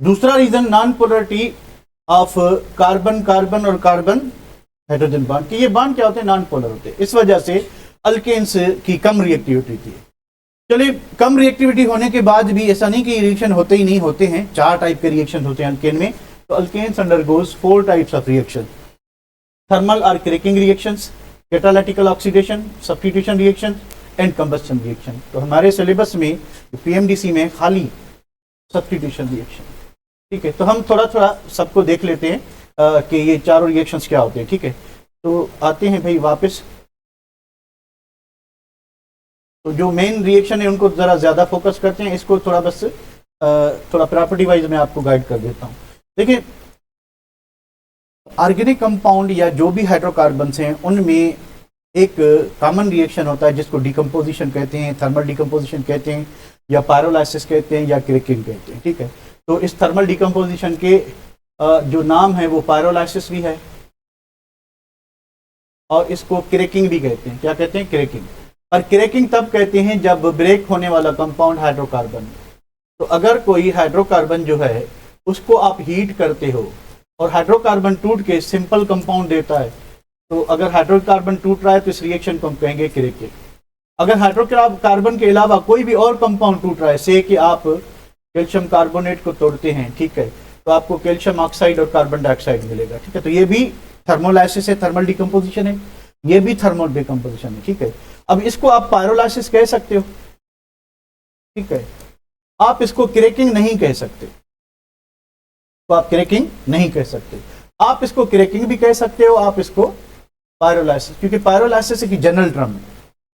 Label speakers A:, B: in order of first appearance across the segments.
A: दूसरा reason non polarity of carbon carbon और carbon hydrogen bond, कि ये बॉन्ड क्या होते हैं, नॉन पोलर होते हैं। इस वजह से अल्केन्स की कम रिएक्टिविटी थी। चलिए, कम रिएक्टिविटी होने के बाद भी ऐसा नहीं कि रिएक्शन होते ही नहीं, होते हैं। 4 टाइप के रिएक्शन होते हैं अल्केन में। तो alkanes undergoes 4 types of reaction, thermal और cracking reactions, catalytical oxidation, substitution reaction and combustion reaction. तो हमारे सिलेबस में पीएमडीसी में खाली सब्स्टिट्यूशन रिएक्शन, ठीक है। तो हम थोड़ा थोड़ा सबको देख लेते हैं कि ये चारों रिएक्शंस क्या होते हैं, ठीक है। तो आते हैं भाई वापस। तो जो मेन रिएक्शन है उनको जरा ज्यादा फोकस करते हैं, इसको थोड़ा बस थोड़ा प्रॉपर्टी वाइज मैं आपको गाइड कर देता हूँ। देखिए, ऑर्गेनिक कंपाउंड या जो भी हाइड्रोकार्बन्स हैं उनमें एक कॉमन रिएक्शन होता है जिसको डिकम्पोजिशन कहते हैं, थर्मल डिकम्पोजिशन कहते हैं, या पायरोलाइसिस कहते हैं, या क्रैकिंग कहते हैं, ठीक है। तो इस थर्मल डिकम्पोजिशन के जो नाम है वो पायरोलाइसिस भी है और इसको क्रैकिंग भी कहते हैं। क्या कहते हैं? क्रैकिंग। और क्रैकिंग तब कहते हैं जब ब्रेक होने वाला कंपाउंड हाइड्रोकार्बन। तो अगर कोई हाइड्रोकार्बन जो है उसको आप हीट करते हो और हाइड्रोकार्बन टूट के सिंपल कंपाउंड देता है, तो अगर हाइड्रोकार्बन टूट रहा है तो इस रिएक्शन को हम कहेंगे क्रैकिंग। अगर हाइड्रोकार्बन के अलावा कोई भी और कंपाउंड टूट रहा है, से कि आप कैल्शियम कार्बोनेट को तोड़ते हैं, ठीक है, तो आपको कैल्शियम ऑक्साइड और कार्बन डाइऑक्साइड मिलेगा, ठीक है। तो ये भी थर्मोलाइसिस है, थर्मल डिकम्पोजिशन है, ये भी थर्मल डिकम्पोजिशन है, ठीक है। अब इसको आप पायरोलाइसिस कह सकते हो, ठीक है। आप इसको क्रैकिंग नहीं कह सकते, तो आप क्रैकिंग नहीं कह सकते। आप इसको क्रैकिंग भी कह सकते हो, आप इसको पायरोलाइसिस, क्योंकि पायरोलाइसिस एक जनरल टर्म है।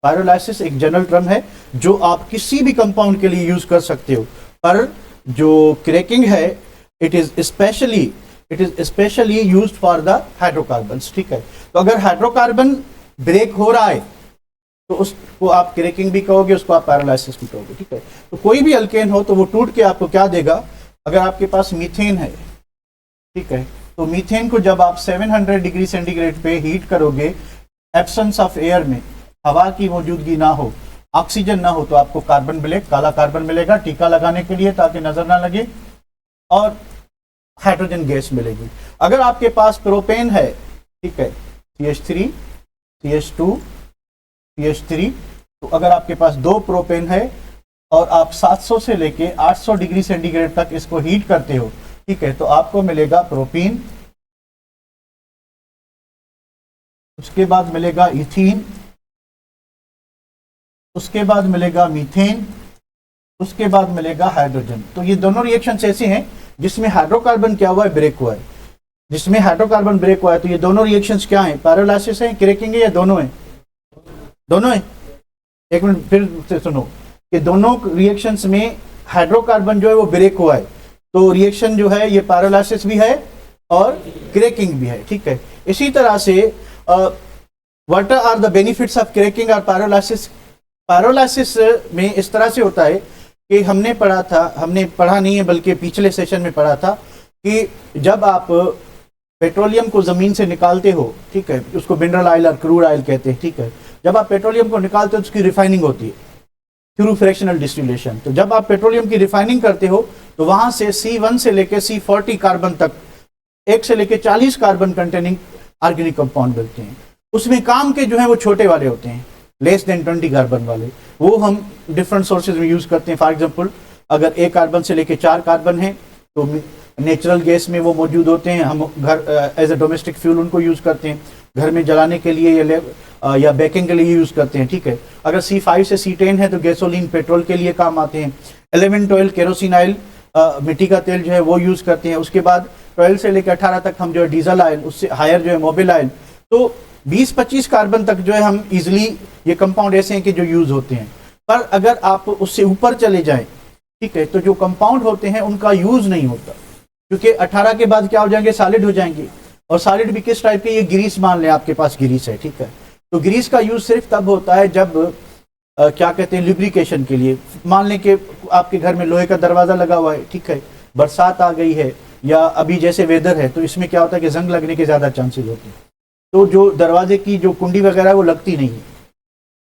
A: पायरोलाइसिस एक जनरल टर्म है जो आप किसी भी कंपाउंड के लिए यूज कर सकते हो, पर जो क्रैकिंग है it is specially used for the hydrocarbons, ठीक है। तो अगर हाइड्रोकार्बन ब्रेक हो रहा है तो उसको आप क्रैकिंग भी कहोगे, उसको आप पैरालाइसिस भी कहोगे, ठीक है। तो कोई भी अल्केन हो तो वो टूट के आपको क्या देगा? अगर आपके पास मीथेन है, ठीक है, तो मीथेन को जब आप 700 डिग्री सेंटीग्रेड पे हीट करोगे, एब्सेंस ऑफ एयर में, हवा की मौजूदगी ना हो, ऑक्सीजन ना हो, तो आपको कार्बन ब्लैक, काला कार्बन मिलेगा टीका लगाने के लिए ताकि नजर ना लगे, और हाइड्रोजन गैस मिलेगी। अगर आपके पास प्रोपेन है, ठीक है, CH3 CH2 CH3, तो अगर आपके पास 2 प्रोपेन है और आप 700 से लेके 800 डिग्री सेंटीग्रेड तक इसको हीट करते हो, ठीक है, तो आपको मिलेगा प्रोपीन, उसके बाद मिलेगा इथीन, उसके बाद मिलेगा मीथेन, उसके बाद मिलेगा हाइड्रोजन। तो ये दोनों रिएक्शन ऐसे हैं जिसमें हाइड्रोकार्बन क्या हुआ है? ब्रेक हुआ है। जिसमें हाइड्रोकार्बन ब्रेक हुआ है तो ये दोनों रिएक्शंस क्या हैं? पैरालाइसिस है, क्रैकिंग है, या दोनों है? दोनों है। एक मिनट फिर से सुनो कि दोनों रिएक्शंस में हाइड्रोकार्बन जो है वो ब्रेक हुआ है, तो रिएक्शन जो है ये पैरालाइसिस भी है और क्रैकिंग भी है, ठीक है। इसी तरह से what are the benefits of cracking और पैरालाइसिस? पैरालाइसिस में इस तरह से होता है कि हमने पढ़ा नहीं है बल्कि पिछले सेशन में पढ़ा था कि जब आप पेट्रोलियम को जमीन से निकालते हो, ठीक है, उसको मिनरल ऑयल और क्रूड ऑयल कहते हैं, ठीक है। जब आप पेट्रोलियम को निकालते हो तो उसकी रिफाइनिंग होती है थ्रू फ्रैक्शनल डिस्टिलेशन। तो जब आप पेट्रोलियम की रिफाइनिंग करते हो तो वहां से C1 से लेके C40 कार्बन तक, 1 से लेके 40 कार्बन कंटेनिंग ऑर्गेनिक कंपाउंड मिलते हैं। उसमें काम के जो है वो छोटे वाले होते हैं, लेस देन 20 कार्बन वाले, वो हम डिफरेंट सोर्सेज में यूज करते हैं। फॉर एग्जांपल, अगर 1 कार्बन से लेके 4 कार्बन है तो नेचुरल गैस में वो मौजूद होते हैं, हम घर एज ए डोमेस्टिक फ्यूल उनको यूज करते हैं, घर में जलाने के लिए या बेकिंग के लिए यूज करते हैं, ठीक है। अगर C5 से C10 है तो गैसोलीन, पेट्रोल के लिए काम आते हैं। एलिमेंट ऑयल, केरोसिन ऑयल, मिट्टी का तेल जो है वो यूज करते हैं। उसके बाद 12 से लेकर 18 तक हम जो है डीजल ऑयल, उससे हायर जो है मोबिल ऑयल। तो 20-25 कार्बन तक जो है हम इजिली, ये कंपाउंड ऐसे हैं कि जो यूज होते हैं। पर अगर आप उससे ऊपर चले जाएं, ठीक है, तो जो कंपाउंड होते हैं उनका यूज नहीं होता, क्योंकि 18 के बाद क्या हो जाएंगे? सॉलिड हो जाएंगे। और सॉलिड भी किस टाइप के? ये ग्रीस, मान लें आपके पास ग्रीस है, ठीक है, तो ग्रीस का यूज सिर्फ तब होता है जब क्या कहते हैं, लुब्रिकेशन के लिए। मान लें कि आपके घर में लोहे का दरवाजा लगा हुआ है, ठीक है, बरसात आ गई है या अभी जैसे वेदर है, तो इसमें क्या होता है कि जंग लगने के ज्यादा चांसेस होते हैं। तो जो दरवाजे की जो कुंडी वगैरह है वो लगती नहीं है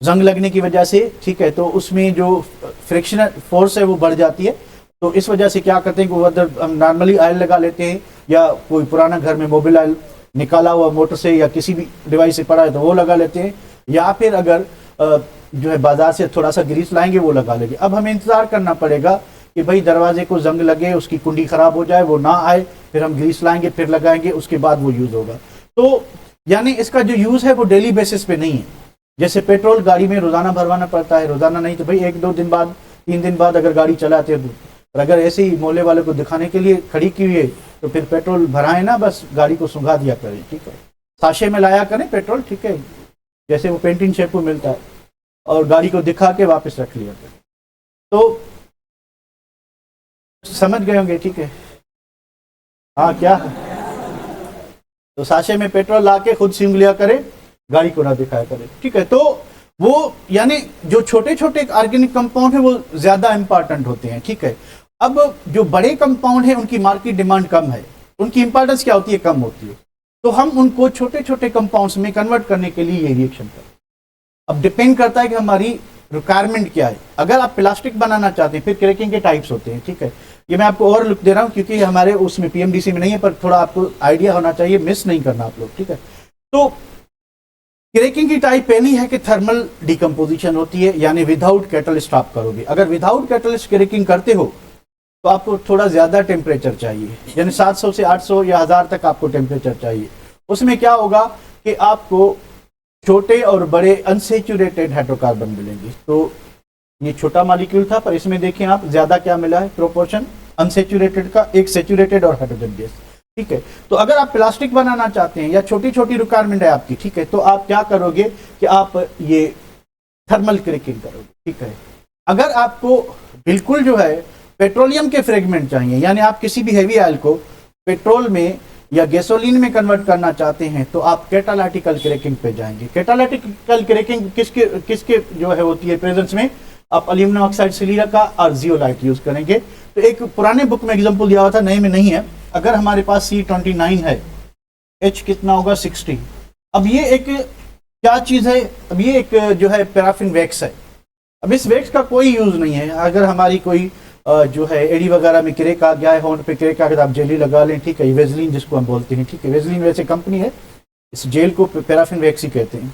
A: जंग लगने की वजह से, ठीक है, तो उसमें जो फ्रिक्शनल फोर्स है वो बढ़ जाती है, तो इस वजह से क्या करते हैं कि वो अदर हम नॉर्मली ऑयल लगा लेते हैं, या कोई पुराना घर में मोबिल ऑयल निकाला हुआ मोटर से या किसी भी डिवाइस से पड़ा है तो वो लगा लेते हैं, या फिर अगर जो है बाजार से थोड़ा सा ग्रीस लाएंगे वो लगा लेंगे। अब हमें इंतजार करना पड़ेगा कि भाई दरवाजे को जंग लगे, उसकी कुंडी खराब हो जाए, वो ना आए, फिर हम ग्रीस लाएंगे, फिर लगाएंगे, उसके बाद वो यूज होगा। तो यानी इसका जो यूज है वो डेली बेसिस पे नहीं है। जैसे पेट्रोल गाड़ी में रोजाना भरवाना पड़ता है, रोजाना नहीं तो भाई 1-2 दिन बाद, 3 दिन बाद अगर गाड़ी चलाते हैं, और अगर ऐसे ही मोहल्ले वाले को दिखाने के लिए खड़ी की हुई है तो फिर पेट्रोल भराए ना, बस गाड़ी को सुंघा दिया करें, ठीक है, साशे में लाया करें पेट्रोल, ठीक है, जैसे वो पेंटिंग शैम्पू मिलता है, और गाड़ी को दिखा के वापस रख लिया करें। तो समझ गए होंगे, ठीक है। हाँ क्या, तो साशे में पेट्रोल ला के खुद सूंघ लिया करे, गाड़ी को ना दिखाया करे, ठीक है। तो वो यानी जो छोटे छोटे ऑर्गेनिक कंपाउंड है वो ज्यादा इंपॉर्टेंट होते हैं, ठीक है। अब जो बड़े कंपाउंड है उनकी मार्केट डिमांड कम है, उनकी इंपॉर्टेंस क्या होती है, कम होती है, तो हम उनको छोटे छोटे कंपाउंड्स में कन्वर्ट करने के लिए ये रिएक्शन करते हैं। अब डिपेंड करता है कि हमारी रिक्वायरमेंट क्या है। अगर आप प्लास्टिक बनाना चाहते हैं, फिर क्रैकिंग के टाइप्स होते हैं, ठीक है। ये मैं आपको और लिख दे रहा हूँ क्योंकि हमारे उसमें पीएमडीसी में नहीं है, पर थोड़ा आपको आइडिया होना चाहिए, मिस नहीं करना आप लोग, ठीक है। तो क्रैकिंग की टाइप पहली है कि थर्मल डिकम्पोजिशन होती है, यानी विदाउट कैटलिस्ट आप करोगे। अगर विदाउट कैटलिस्ट क्रैकिंग करते हो तो आपको थोड़ा ज्यादा टेम्परेचर चाहिए, यानी 700 से 800 या 1000 तक आपको टेम्परेचर चाहिए। उसमें क्या होगा कि आपको छोटे और बड़े अनसेचुरेटेड हाइड्रोकार्बन मिलेंगे। तो ये छोटा मॉलिक्यूल था, पर इसमें देखें आप ज्यादा क्या मिला है, प्रोपोर्शन अनसेचुरेटेड का, एक सेचुरेटेड और हाइड्रोजन गैस, ठीक है। तो अगर आप प्लास्टिक बनाना चाहते हैं या छोटी छोटी रिक्वायरमेंट है आपकी, ठीक है, तो आप क्या करोगे कि आप ये थर्मल क्रैकिंग करोगे, ठीक है। अगर आपको बिल्कुल जो है पेट्रोलियम के फ्रेगमेंट चाहिए, यानी आप किसी भी हैवी ऑयल को पेट्रोल में या गैसोलीन में कन्वर्ट करना चाहते हैं, तो आप कैटालिटिकल क्रैकिंग पे जाएंगे। कैटालिटिकल क्रैकिंग किसके जो है होती है प्रेजेंस में, आप एल्यूमिनियम ऑक्साइड सिलिका और जियोलाइट यूज करेंगे। तो एक पुराने बुक में एग्जांपल दिया हुआ था, नए में नहीं है। अगर हमारे पास C29 है, H कितना होगा 60। अब ये एक क्या चीज है, अब ये एक जो है पैराफिन वैक्स है। अब इस वैक्स का कोई यूज नहीं है। अगर हमारी कोई जो है एडी वगैरह में क्रैक आ गया है, होंठ पे क्रैक आ गया, तो आप जेली लगा लें, ठीक है, वेजलिन जिसको हम बोलते हैं, ठीक है। वेजलिन वैसे कंपनी है, इस जेल को पैराफिन वैक्स ही कहते हैं।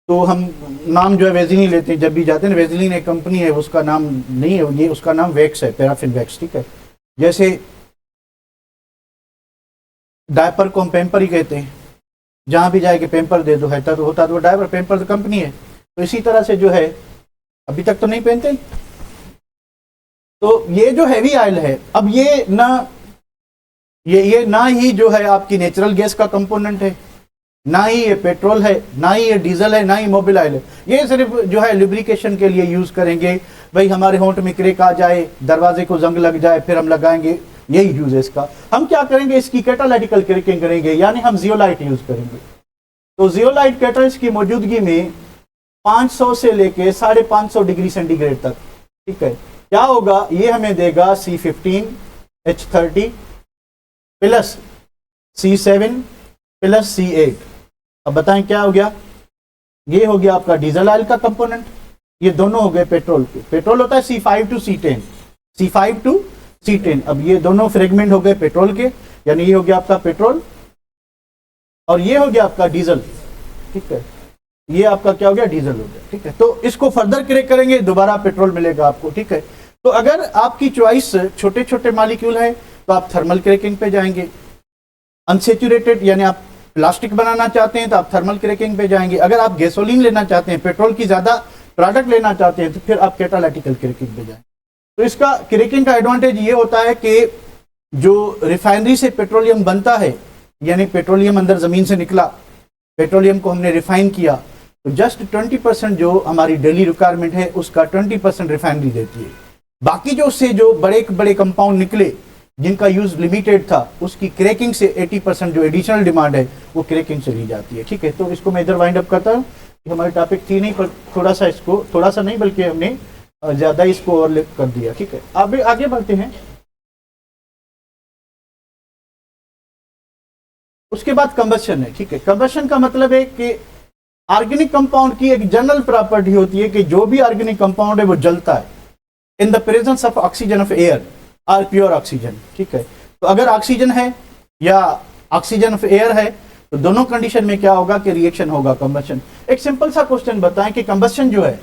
A: तो हम नाम जो है वेजलिन लेते हैं जब भी जाते हैं, वेजलिन एक कंपनी है, उसका नाम नहीं है ये, उसका नाम वैक्स है, पैराफिन वैक्स, ठीक है। जैसे डायपर को हम पेम्पर ही कहते हैं, जहां भी जाएगा पेम्पर दे दो, है तो होता तो वो डायपर, पेम्पर तो कंपनी है। तो इसी तरह से जो है, अभी तक तो नहीं पहनते। तो ये जो हैवी ऑयल है, अब ये ना ही जो है आपकी नेचुरल गैस का कंपोनेंट है, ना ही ये पेट्रोल है, ना ही ये डीजल है, ना ही मोबिल ऑयल है। ये सिर्फ जो है लुब्रिकेशन के लिए यूज करेंगे, भाई हमारे होंठ में क्रैक आ जाए, दरवाजे को जंग लग जाए, फिर हम लगाएंगे, यही यूज है इसका। हम क्या करेंगे, इसकी कैटालिटिकल क्रैकिंग करेंगे, यानी हम जियोलाइट यूज करेंगे। तो जियोलाइट कैटलिस्ट की मौजूदगी में 500 से लेके 550 डिग्री सेंटीग्रेड तक, ठीक है, क्या होगा, ये हमें देगा C15H30 plus C7 plus C8। अब बताएं क्या हो गया, ये हो गया आपका डीजल ऑयल का कंपोनेंट, ये दोनों हो गए पेट्रोल के। पेट्रोल होता है C5 to C10, C5 to C10। अब ये दोनों फ्रेगमेंट हो गए पेट्रोल के, यानी ये हो गया आपका पेट्रोल और ये हो गया आपका डीजल, ठीक है। ये आपका क्या हो गया, डीजल हो गया, ठीक है। तो इसको फर्दर क्रैक करेंगे, दोबारा पेट्रोल मिलेगा आपको, ठीक है। तो अगर आपकी चॉइस छोटे छोटे मॉलिक्यूल है तो आप थर्मल क्रैकिंग पे जाएंगे। अनसेचुरेटेड यानी आप प्लास्टिक बनाना चाहते हैं तो आप थर्मल क्रैकिंग पे जाएंगे। अगर आप गैसोलीन लेना चाहते हैं, पेट्रोल की ज्यादा प्रोडक्ट लेना चाहते हैं, तो फिर आप कैटालिटिकल क्रैकिंग पे जाएंगे। तो इसका क्रैकिंग का एडवांटेज ये होता है कि जो रिफाइनरी से पेट्रोलियम बनता है, यानी पेट्रोलियम अंदर जमीन से निकला, पेट्रोलियम को हमने रिफाइन किया, तो जस्ट 20% जो हमारी डेली रिक्वायरमेंट है उसका 20% रिफाइनरी देती है। बाकी जो उससे जो बड़े बड़े कंपाउंड निकले जिनका यूज लिमिटेड था, उसकी क्रैकिंग से 80% जो एडिशनल डिमांड है वो क्रैकिंग से ली जाती है, ठीक है। तो इसको मैं इधर वाइंड अप करता हूँ। हमारी टॉपिक थी नहीं, पर थोड़ा सा इसको, थोड़ा सा नहीं बल्कि हमने ज्यादा इसको ओवरलैप कर दिया, ठीक है। अब आगे बढ़ते हैं। उसके बाद कंबशन है, ठीक है। कंबशन का मतलब है कि ऑर्गेनिक कंपाउंड की एक जनरल प्रॉपर्टी होती है कि जो भी ऑर्गेनिक कंपाउंड है वो जलता है in the presence of oxygen of air. Or pure oxygen, ठीक है। तो अगर ऑक्सीजन है या ऑक्सीजन ऑफ एयर है तो दोनों कंडीशन में क्या होगा कि रिएक्शन होगा, कंबशन। एक सिंपल सा क्वेश्चन बताएं कि कंबशन जो है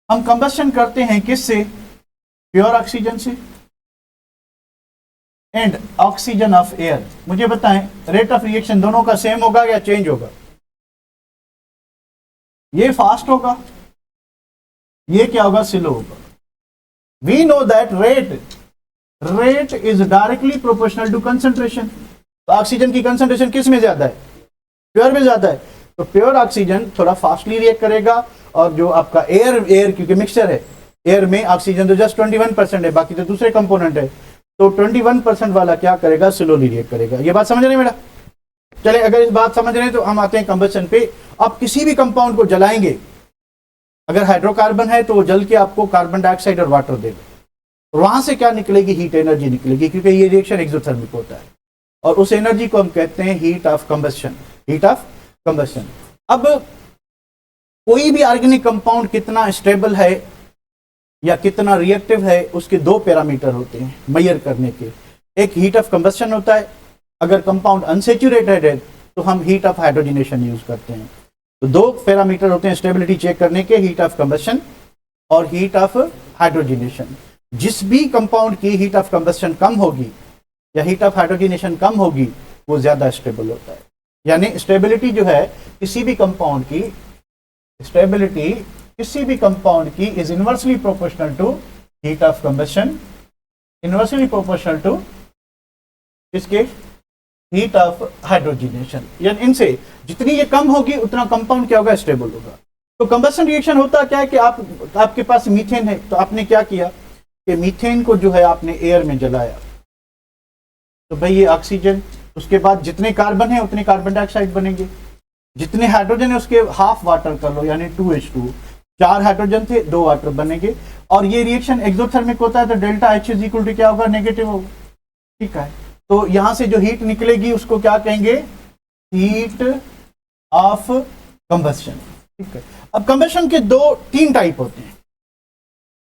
A: हम कंबशन करते हैं किससे? प्योर ऑक्सीजन से एंड ऑक्सीजन ऑफ एयर। मुझे बताएं रेट ऑफ रिएक्शन दोनों का सेम होगा या चेंज होगा? ये फास्ट होगा, ये क्या होगा? स्लो होगा। We know that rate is directly proportional to concentration. तो ऑक्सीजन की कंसंट्रेशन किस में ज्यादा है? प्योर में ज्यादा है। तो प्योर ऑक्सीजन थोड़ा फास्टली रिएक्ट करेगा और जो आपका एयर क्योंकि मिक्सचर है, एयर में ऑक्सीजन तो जस्ट 21% है, बाकी तो दूसरे कंपोनेंट है, तो 21% वाला क्या करेगा? स्लोली रिएक्ट करेगा। ये बात समझ रहे हैं मेरा? चले, अगर इस बात समझ रहे हैं तो हम आते हैं कंबशन पे। आप किसी भी कंपाउंड को जलाएंगे, अगर हाइड्रोकार्बन है तो वो जल के आपको कार्बन डाइऑक्साइड और वाटर देगा। वहां से क्या निकलेगी? हीट एनर्जी निकलेगी, क्योंकि ये रिएक्शन एक्सोथर्मिक होता है और उस एनर्जी को हम कहते हैं heat of combustion. Heat of combustion. अब कोई भी ऑर्गेनिक कंपाउंड कितना स्टेबल है या कितना रिएक्टिव है, उसके दो पैरामीटर होते हैं मेजर करने के। एक हीट ऑफ कंबशन होता है, अगर कंपाउंड अनसेचुरेटेड है तो हम हीट ऑफ हाइड्रोजनेशन यूज करते हैं। तो दो पैरामीटर होते हैं स्टेबिलिटी चेक करने के, हीट ऑफ कंबशन और हीट ऑफ हाइड्रोजनेशन। जिस भी कंपाउंड की हीट ऑफ कंबशन कम होगी या हीट ऑफ हाइड्रोजनेशन कम होगी वो ज्यादा स्टेबल होता है। यानी स्टेबिलिटी जो है किसी भी कंपाउंड की, स्टेबिलिटी किसी भी कंपाउंड की is inversely proportional to heat of combustion, inversely proportional to इसके हीट ऑफ हाइड्रोजनेशन। यानी इनसे जितनी ये कम होगी उतना कंपाउंड क्या होगा? स्टेबल होगा। तो कंबशन रिएक्शन होता क्या है कि आपके पास मीथेन है, तो आपने क्या किया कि मीथेन को जो है आपने एयर में जलाया, तो भाई ये ऑक्सीजन, उसके बाद जितने कार्बन है उतने कार्बन डाइऑक्साइड बनेंगे, जितने हाइड्रोजन है उसके हाफ वाटर कर लो यानी 2H2, 4 हाइड्रोजन थे 2 वाटर बनेंगे। और ये रिएक्शन एक्सोथर्मिक होता है तो delta H is equal to क्या होगा? नेगेटिव होगा, ठीक है। तो यहां से जो हीट निकलेगी उसको क्या कहेंगे? हीट ऑफ कंबशन, ठीक है। अब कंबशन के 2-3 टाइप होते हैं।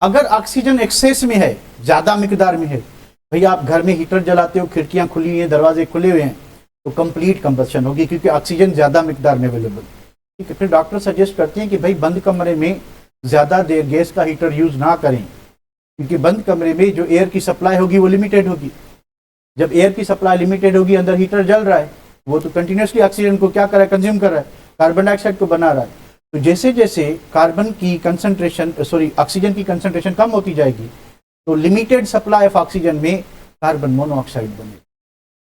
A: अगर ऑक्सीजन एक्सेस में है, ज्यादा मिकदार में है, भैया आप घर में हीटर जलाते हो, खिड़कियां खुली हैं, दरवाजे खुले हुए हैं, तो कंप्लीट कंबशन होगी क्योंकि ऑक्सीजन ज्यादा मिकदार में अवेलेबल, ठीक है। फिर डॉक्टर सजेस्ट करते हैं कि भाई बंद कमरे में ज्यादा देर गैस का हीटर यूज ना करें, क्योंकि बंद कमरे में जो एयर की सप्लाई होगी वो लिमिटेड होगी। जब एयर की सप्लाई लिमिटेड होगी, अंदर हीटर जल रहा है, वो तो कंटिन्यूसली ऑक्सीजन को क्या कर रहा है? कंज्यूम कर रहा है, कार्बन डाइऑक्साइड को बना रहा है। तो जैसे जैसे कार्बन की कंसंट्रेशन ऑक्सीजन की कंसंट्रेशन कम होती जाएगी तो लिमिटेड सप्लाई ऑफ ऑक्सीजन में कार्बन मोनोऑक्साइड बनेगा,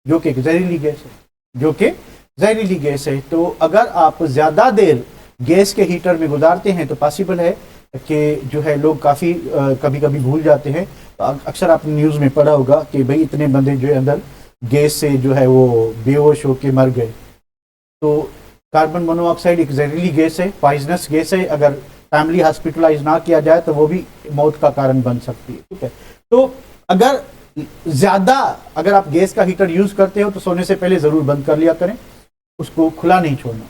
A: जो कि जहरीली गैस है, जो कि जहरीली गैस है। तो अगर आप ज्यादा देर गैस के हीटर में गुजारते हैं तो पॉसिबल है कि जो है लोग काफी कभी कभी भूल जाते हैं। तो अक्सर आपने न्यूज में पढ़ा होगा कि भाई इतने बंदे जो है अंदर गैस से जो है वो बेहोश होके मर गए। तो कार्बन मोनोऑक्साइड एक जहरीली गैस है, पॉइजनस गैस है। अगर फैमिली हॉस्पिटलाइज ना किया जाए तो वो भी मौत का कारण बन सकती है, ठीक है। तो अगर ज्यादा अगर आप गैस का हीटर यूज करते हो तो सोने से पहले जरूर बंद कर लिया करें, उसको खुला नहीं छोड़ना,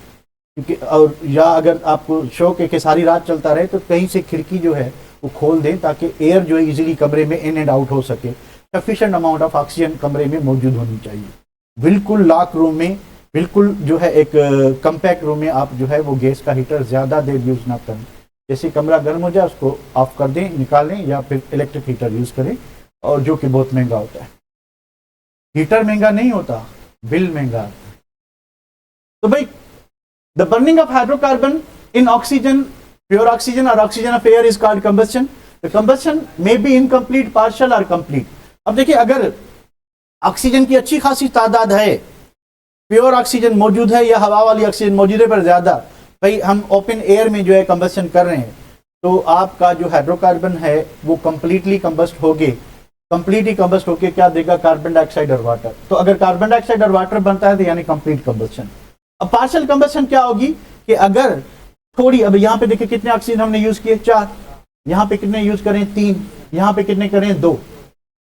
A: क्योंकि और या अगर आपको शौक है कि सारी रात चलता रहे तो कहीं से खिड़की जो है वो खोल दें ताकि एयर जो है इजीली कमरे में इन एंड आउट हो सके। सफिशिएंट अमाउंट ऑफ ऑक्सीजन कमरे में मौजूद होनी चाहिए। बिल्कुल लॉक रूम में, बिल्कुल जो है एक कम्पैक्ट रूम में आप जो है वो गैस का हीटर ज्यादा देर यूज ना करें। जैसे कमरा गर्म हो जाए उसको ऑफ कर दें, निकालें, या फिर इलेक्ट्रिक हीटर यूज करें, और जो कि बहुत महंगा होता है। हीटर महंगा नहीं होता, बिल महंगा आता है। तो भाई the burning of hydrocarbon in oxygen, pure oxygen और oxygen of air is called combustion. The combustion may be incomplete, partial और कंप्लीट। अब देखिए अगर ऑक्सीजन की अच्छी खासी तादाद है, प्योर ऑक्सीजन मौजूद है या हवा वाली ऑक्सीजन मौजूद है पर ज्यादा, भाई हम ओपन एयर में जो है कंबशन कर रहे हैं, तो आपका जो हाइड्रोकार्बन है वो कंप्लीटली कंबस्ट हो गए, कंप्लीटली कंबस्ट होके क्या देगा? कार्बन डाइऑक्साइड और वाटर। तो अगर कार्बन डाइऑक्साइड और वाटर बनता है तो यानी कंप्लीट कंबशन। अब पार्शियल कंबशन क्या होगी कि अगर थोड़ी, अब यहाँ पे देखिए कितने ऑक्सीजन हमने यूज किए? 4। यहाँ पे कितने यूज करें? 3। यहाँ पे कितने करें? 2।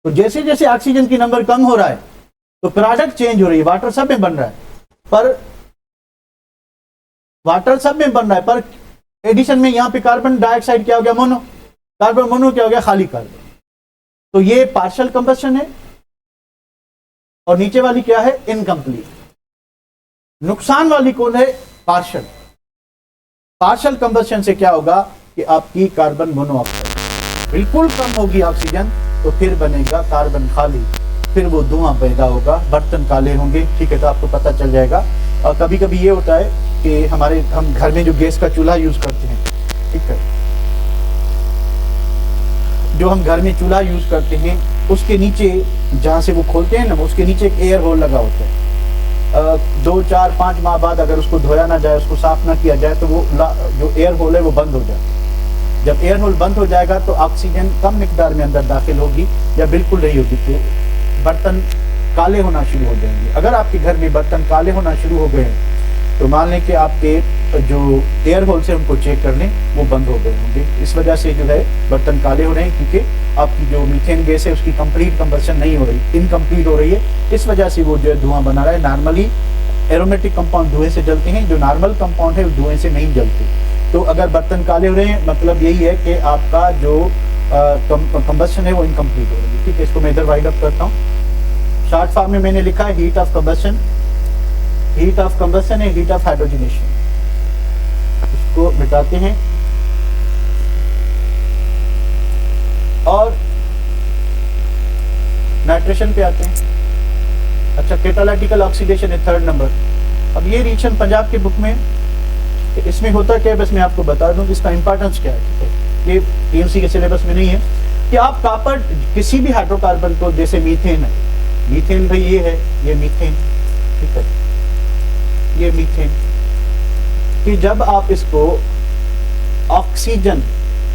A: तो जैसे जैसे ऑक्सीजन की नंबर कम हो रहा है तो प्रोडक्ट चेंज हो रही है। वाटर सब में बन रहा है, पर वाटर सब में बन रहा है, पर एडिशन में यहाँ पे कार्बन डाइऑक्साइड क्या हो गया? मोनो। कार्बन मोनो क्या हो गया, खाली कार्बन। तो ये पार्शियल कंबशन है और नीचे वाली क्या है, इनकम्प्लीट। नुकसान वाली कौन है, पार्शियल। पार्शियल कंबशन से क्या होगा कि आपकी कार्बन मोनोऑक्साइड बिल्कुल कम होगी ऑक्सीजन, तो फिर बनेगा कार्बन खाली, फिर वो धुआं पैदा होगा, बर्तन काले होंगे, ठीक है। तो आपको पता चल जाएगा। और कभी कभी ये होता है कि हम घर में जो गैस का चूल्हा यूज करते हैं, ठीक है, जो हम घर में चूल्हा यूज करते हैं उसके नीचे जहाँ से वो खोलते हैं ना, उसके नीचे एक एयर होल लगा होता है। 2, 4, 5 माह बाद अगर उसको धोया ना जाए, उसको साफ ना किया जाए, तो वो जो एयर होल है वो बंद हो जाता है। जब एयर होल बंद हो जाएगा तो ऑक्सीजन कम मिकदार में अंदर दाखिल होगी या बिल्कुल नहीं होगी, तो बर्तन काले होना शुरू हो जाएंगे। अगर आपके घर में बर्तन काले होना शुरू हो गए तो मान लें कि आपके जो एयर होल से उनको चेक कर लें वो बंद हो गए होंगे। इस वजह से जो है बर्तन काले हो रहे हैं, क्योंकि आपकी जो मीथेन गैस है उसकी कंप्लीट कंबशन नहीं हो रही, इनकम्प्लीट हो रही है। इस वजह से वो जो है धुआं बना रहा है। नॉर्मली एरोमेटिक कंपाउंड धुएं से जलते हैं, जो नॉर्मल कंपाउंड है वो धुएं से नहीं जलते। तो अगर बर्तन काले हो रहे हैं मतलब यही है कि आपका जो कंबशन है वो इनकम्प्लीट हो रही है, ठीक है। इसको मैं इधर वाइड अप करता हूँ। शॉर्ट फॉर्म में मैंने लिखा है heat of combustion. Heat of combustion है हीट ऑफ हाइड्रोजनेशन। इसको मिटाते हैं और नाइट्रेशन पे आते हैं। अच्छा, कैटालिटिकल ऑक्सीडेशन है 3rd नंबर। अब ये रिएक्शन पंजाब के बुक में, इसमें होता क्या है बस मैं आपको बता दूं कि इसका इंपॉर्टेंस क्या है, ठीक है। ये पीएमसी के सिलेबस में नहीं है कि आप कॉपर किसी भी हाइड्रोकार्बन को, जैसे मीथेन है, मीथेन भाई ये है, ये मीथेन, ठीक है, ये मीथेन, कि जब आप इसको ऑक्सीजन,